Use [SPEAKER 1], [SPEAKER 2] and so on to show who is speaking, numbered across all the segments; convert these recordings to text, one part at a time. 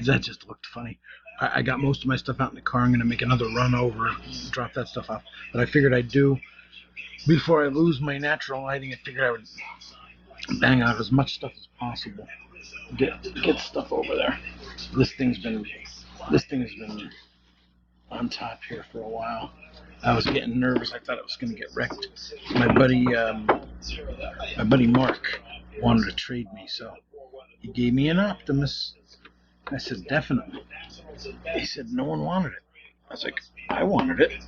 [SPEAKER 1] That just looked funny. I got most of my stuff out in the car. I'm going to make another run over, drop that stuff off. But I figured I'd do, before I lose my natural lighting, I figured I would bang out as much stuff as possible. Get stuff over there. This thing has been on top here for a while. I was getting nervous. I thought it was going to get wrecked. My buddy Mark wanted to trade me, so he gave me an Optimus. I said, definitely. He said, no one wanted it. I was like, I wanted it.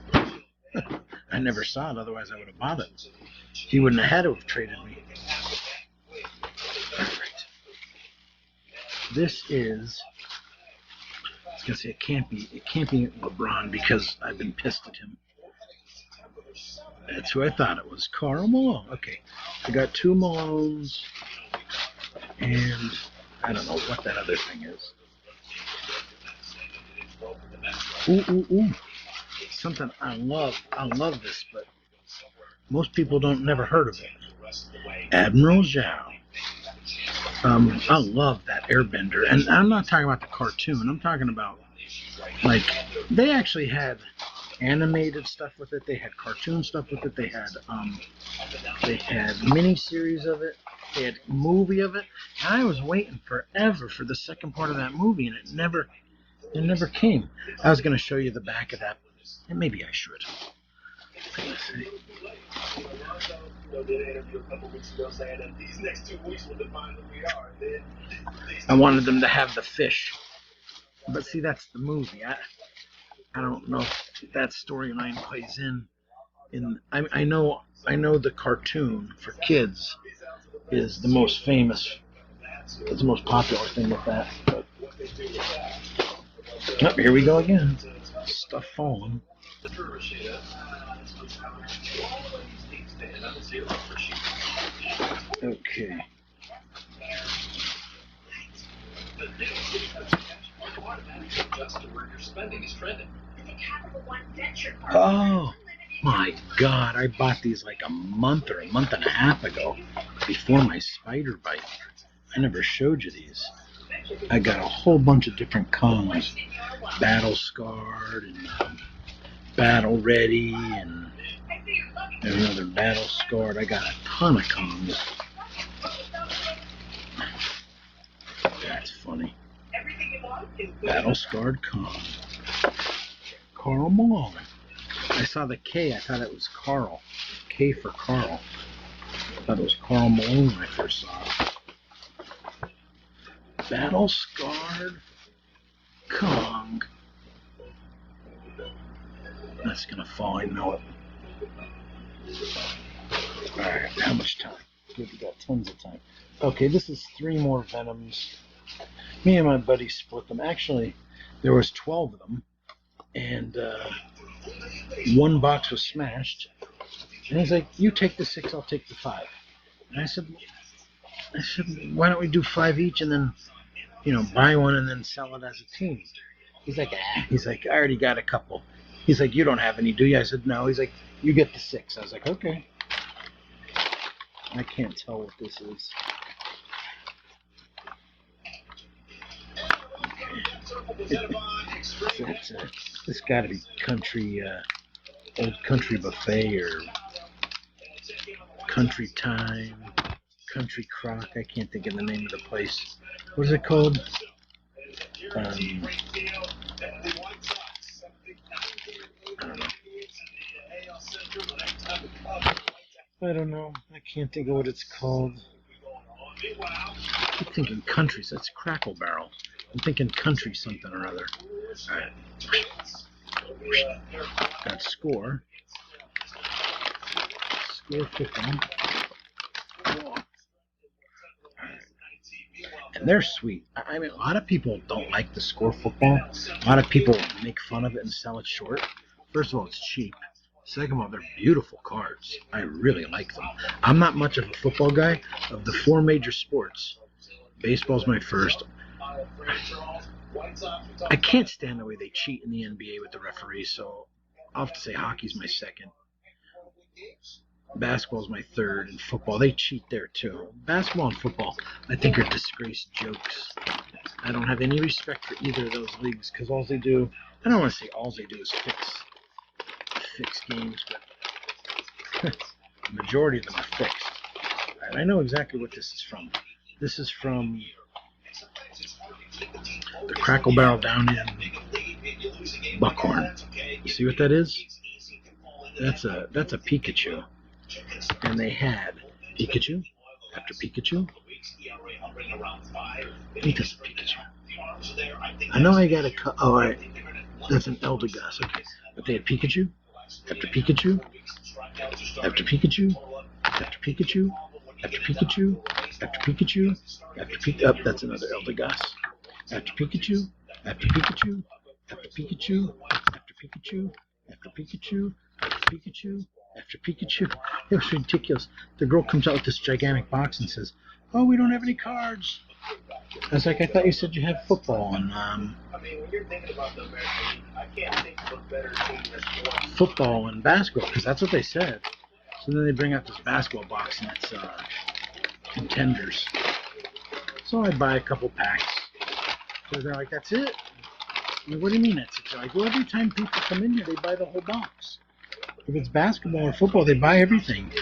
[SPEAKER 1] I never saw it, otherwise I would have bought it. He wouldn't have had to have traded me. All right. This is, I was gonna say it can't be LeBron because I've been pissed at him. That's who I thought it was. Karl Malone. Okay. I got two Malones and I don't know what that other thing is. Ooh. Something I love this, but most people never heard of it. Admiral Zhao. I love that Airbender, and I'm not talking about the cartoon. I'm talking about, like, they actually had animated stuff with it. They had cartoon stuff with it. They had mini-series of it. They had a movie of it. And I was waiting forever for the second part of that movie, and it never came. I was going to show you the back of that, and maybe I should. Let's see. I wanted them to have the fish, but see, that's the movie. I don't know if that storyline plays in. I know the cartoon for kids is the most famous. It's the most popular thing with that. But here we go again. Stuff falling. Okay. Oh my God! I bought these like a month and a half ago, before my spider bite. I never showed you these. I got a whole bunch of different Kongs, Battle Scarred and Battle Ready and another Battle Scarred. I got a ton of Kongs. That's funny. Battle Scarred Kong. Karl Malone. I saw the K. I thought it was Carl. K for Carl. I thought it was Karl Malone when I first saw it. Battle Scarred Kong. That's gonna fall, I know it. Alright, how much time? Good, we got tons of time. Okay, this is 3 more Venoms. Me and my buddy split them. Actually, there was 12 of them, and one box was smashed. And he's like, you take the 6, I'll take the 5. And I said, why don't we do 5 each and then, buy one and then sell it as a team? He's like, I already got a couple. He's like, you don't have any, do you? I said, no. He's like, you get the 6. I was like, okay. I can't tell what this is. This got to be country, old country buffet or country time, country crock. I can't think of the name of the place. What is it called? I don't know. I can't think of what it's called. I keep thinking country. So that's Crackle Barrel. I'm thinking country something or other. All right. Got score. Score football. And they're sweet. I mean, a lot of people don't like the score football. A lot of people make fun of it and sell it short. First of all, it's cheap. Second of all, they're beautiful cards. I really like them. I'm not much of a football guy. Of the 4 major sports, baseball's my first. I can't stand the way they cheat in the NBA with the referees, so I'll have to say hockey's my second. Basketball's my third, and football, they cheat there too. Basketball and football, I think, are disgraced jokes. I don't have any respect for either of those leagues because all they do, I don't want to say all they do is fix games, but the majority of them are fixed. Right, I know exactly what this is from. This is from the Crackle Barrel down in Buckhorn. You see what that is? That's a Pikachu. And they had Pikachu after Pikachu. I think that's a Pikachu. I know I got a cut. Oh, all right. That's an Eldegoss. Okay. But they had Pikachu after Pikachu after Pikachu after Pikachu after Pikachu after Pikachu after Pikachu. Oh, that's another Eldegoss. After Pikachu after Pikachu after Pikachu after Pikachu after Pikachu after Pikachu after Pikachu. It was ridiculous. The girl comes out with this gigantic box and says, "Oh, we don't have any cards." I was like, "I thought you said you had football and football and basketball," because that's what they said. So then they bring out this basketball box and it's contenders. So I buy a couple packs. So they're like, "That's it?" I'm like, "What do you mean that's it?" They're like, "Well, every time people come in here, they buy the whole box. If it's basketball or football, they buy everything."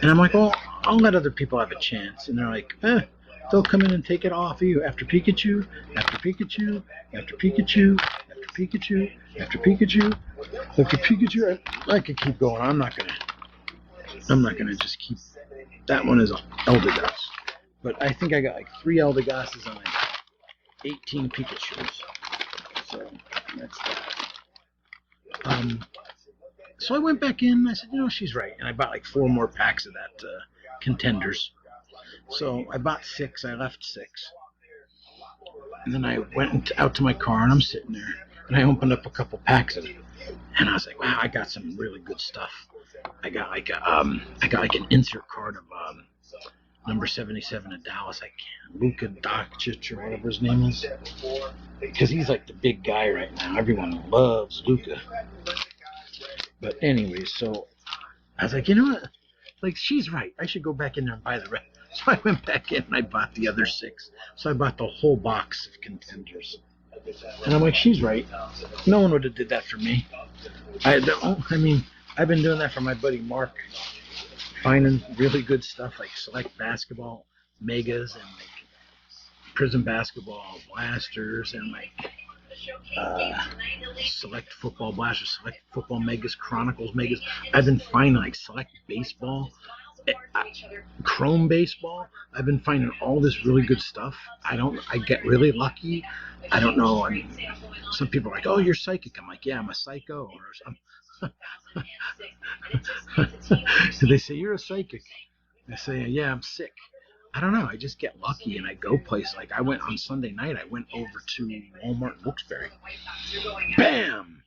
[SPEAKER 1] And I'm like, "Well, I'll let other people have a chance." And they're like, they'll come in and take it off of you after Pikachu, after Pikachu, after Pikachu, after Pikachu, after Pikachu, after Pikachu. I could keep going. I'm not gonna just keep. That one is Eldegoss, but I think I got like 3 Eldegosses and like 18 Pikachus. So that's that. So I went back in. I said, she's right, and I bought like 4 more packs of that contenders. So I bought 6. I left 6, and then I went out to my car, and I'm sitting there, and I opened up a couple packs of it, and I was like, "Wow, I got some really good stuff." I got like an insert card of number 77 in Dallas. Luka Doncic or whatever his name is, because he's like the big guy right now. Everyone loves Luka. But anyway, so I was like, you know what? Like, she's right. I should go back in there and buy the rest. So I went back in and I bought the other 6. So I bought the whole box of contenders. And I'm like, she's right. No one would have did that for me. I've been doing that for my buddy Mark, finding really good stuff like Select Basketball Megas and like Prism Basketball Blasters and like Select Football Blasters, Select Football Megas, Chronicles Megas. I've been finding like Select Baseball, Chrome Baseball. I've been finding all this really good stuff. I get really lucky. I don't know. I mean, some people are like, "Oh, you're psychic." I'm like, "Yeah, I'm a psycho." Or something. They say, "You're a psychic." I say, "Yeah, I'm sick." I don't know. I just get lucky and I go places. Like I went on Sunday night. I went over to Walmart in Wilkes-Barre. Bam!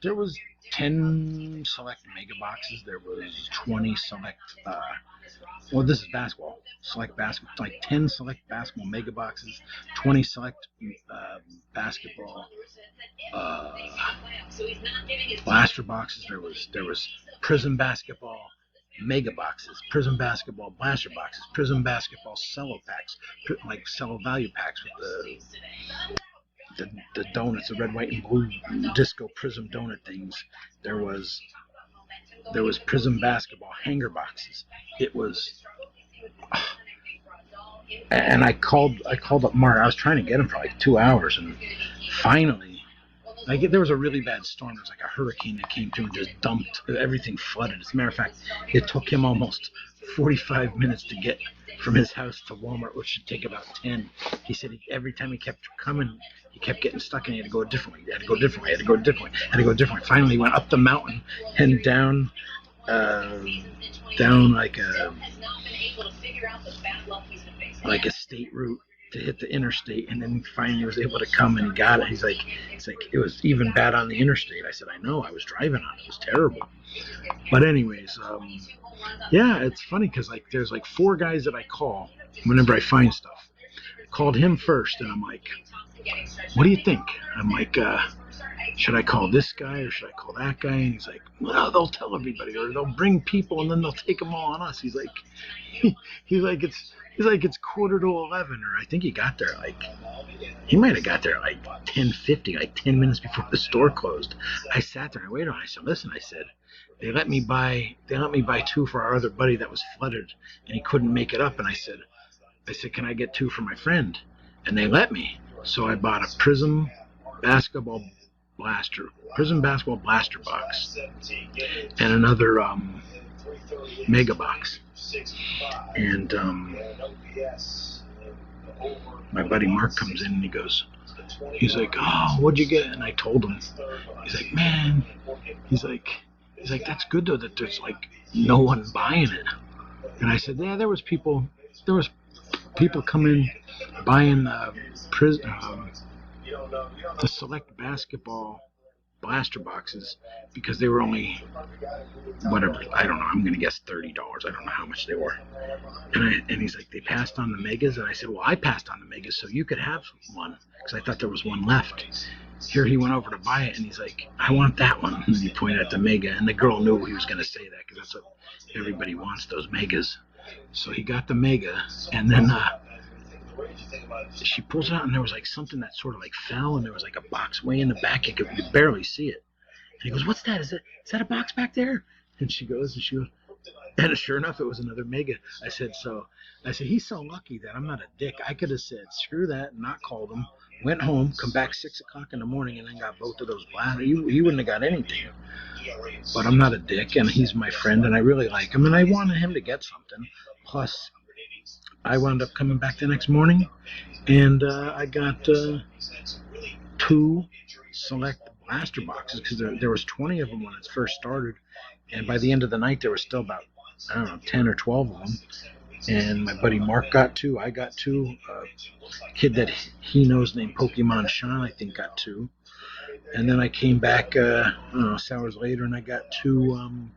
[SPEAKER 1] There was 10 Select Mega Boxes. There was 20 Select. This is basketball. Select basketball. Like 10 Select Basketball Mega Boxes. 20 Select Basketball Blaster Boxes. There was Prism Basketball Mega Boxes, Prism Basketball Blaster Boxes, Prism Basketball Cello Packs, like Cello Value Packs with the donuts, the red, white, and blue disco Prism donut things. There was Prism Basketball Hanger Boxes. It was, and I called up Mark. I was trying to get him for like 2 hours, and finally. There was a really bad storm. There was like a hurricane that came through and just dumped everything, flooded. As a matter of fact, it took him almost 45 minutes to get from his house to Walmart, which should take about 10. He said every time he kept coming, he kept getting stuck and he had to go differently. He had to go differently. He had to go differently. Had to go differently. Finally, he went up the mountain and down like a state route to hit the interstate, and then finally was able to come and he got it. He's like, it was even bad on the interstate. I said, I know, I was driving on it. It was terrible. But anyways, yeah, it's funny because like there's like 4 guys that I call whenever I find stuff. Called him first, and I'm like, "What do you think?" I'm like, should I call this guy or should I call that guy? And he's like, well, they'll tell everybody, or they'll bring people and then they'll take them all on us. He's like, it's 10:45, or I think he got there he might have got there 10:50, 10 minutes before the store closed. I sat there and I waited on him. I said, listen, I said, they let me buy 2 for our other buddy that was flooded and he couldn't make it up. And I said, can I get 2 for my friend? And they let me. So I bought a Prism basketball blaster box and another mega box. And my buddy Mark comes in and he's like, oh, what'd you get? And I told him. He's like, man, he's like, that's good though that there's like no one buying it. And I said, yeah, there was people coming buying the select basketball blaster boxes because they were only whatever, I don't know, I'm gonna guess $30. I don't know how much they were. And he's like, they passed on the megas. And I said, well, I passed on the megas so you could have one, because I thought there was one left. Here he went over to buy it and he's like, I want that one. And he pointed at the mega, and the girl knew he was gonna say that because that's what everybody wants, those megas. So he got the mega, and then she pulls it out, and there was like something that sort of like fell, and there was like a box way in the back. You could barely see it. And he goes, what's that? Is that a box back there? And she goes, and sure enough, it was another mega. I said, he's so lucky that I'm not a dick. I could have said, screw that, and not called him, went home, come back 6 o'clock in the morning, and then got both of those blasters. He wouldn't have got anything. But I'm not a dick, and he's my friend, and I really like him, and I wanted him to get something. Plus, I wound up coming back the next morning, and I got 2 select blaster boxes, because there was 20 of them when it first started, and by the end of the night there was still about, I don't know, 10 or 12 of them. And my buddy Mark got 2. I got 2. A kid that he knows named Pokemon Sean, I think, got 2. And then I came back, I don't know, 6 hours later, and I got 2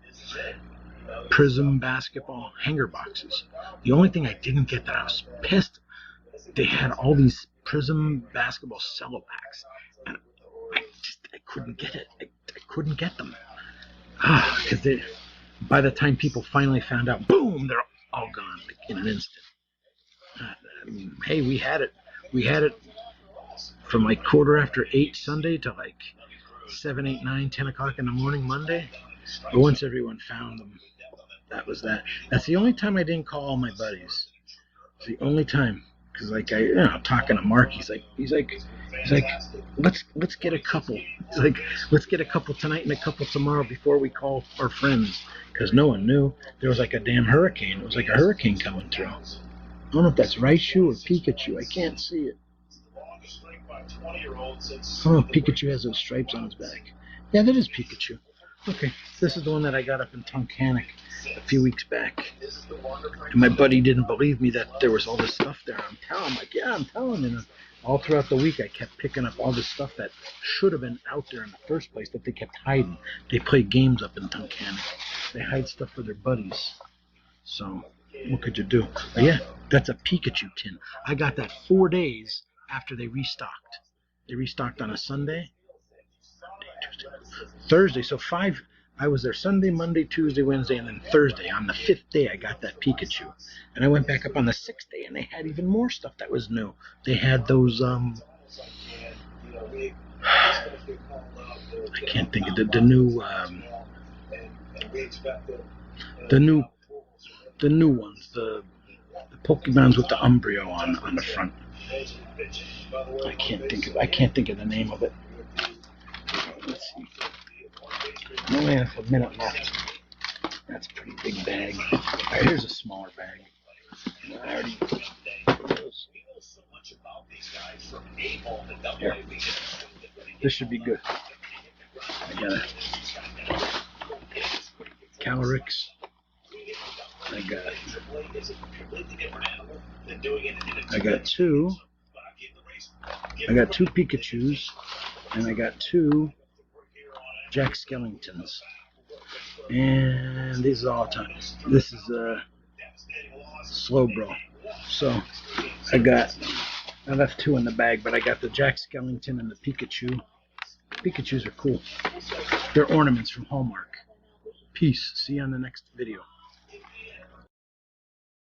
[SPEAKER 1] Prism basketball hanger boxes. The only thing I didn't get that I was pissed, they had all these Prism basketball cello packs, and I couldn't get it. I couldn't get them. Because by the time people finally found out, boom, they're all gone like in an instant. Hey, we had it from like 8:15 Sunday to like 7, 8, 9, 10 o'clock in the morning Monday. But once everyone found them, that was that. That's the only time I didn't call all my buddies. It's the only time, because like talking to Mark, he's like, let's get a couple. He's like, let's get a couple tonight and a couple tomorrow before we call our friends, because no one knew there was like a damn hurricane. It was like a hurricane coming through. I don't know if that's Raichu or Pikachu. I can't see it. Oh, Pikachu has those stripes on his back. Yeah, that is Pikachu. Okay, this is the one that I got up in Tunkhannock a few weeks back. And my buddy didn't believe me that there was all this stuff there. I'm telling him. And all throughout the week, I kept picking up all this stuff that should have been out there in the first place that they kept hiding. They play games up in Tunkhannock. They hide stuff for their buddies. So, what could you do? But yeah, that's a Pikachu tin. I got that 4 days after they restocked. They restocked on a Sunday. Thursday, so 5. I was there Sunday, Monday, Tuesday, Wednesday, and then Thursday. On the 5th day, I got that Pikachu, and I went back up on the 6th day, and they had even more stuff that was new. They had those I can't think of the new ones, the Pokemons with the Umbreon on the front. I can't think of the name of it. Let's see. I only have a minute left. That's a pretty big bag. Alright, here's a smaller bag. I already. Here. This should be good. I got a Calyrex. I got 2. I got 2 Pikachus, and I got 2 Jack Skellingtons. And these are all time. This is Slowbro. So I left 2 in the bag, but I got the Jack Skellington and the Pikachu. Pikachus are cool. They're ornaments from Hallmark. Peace. See you on the next video.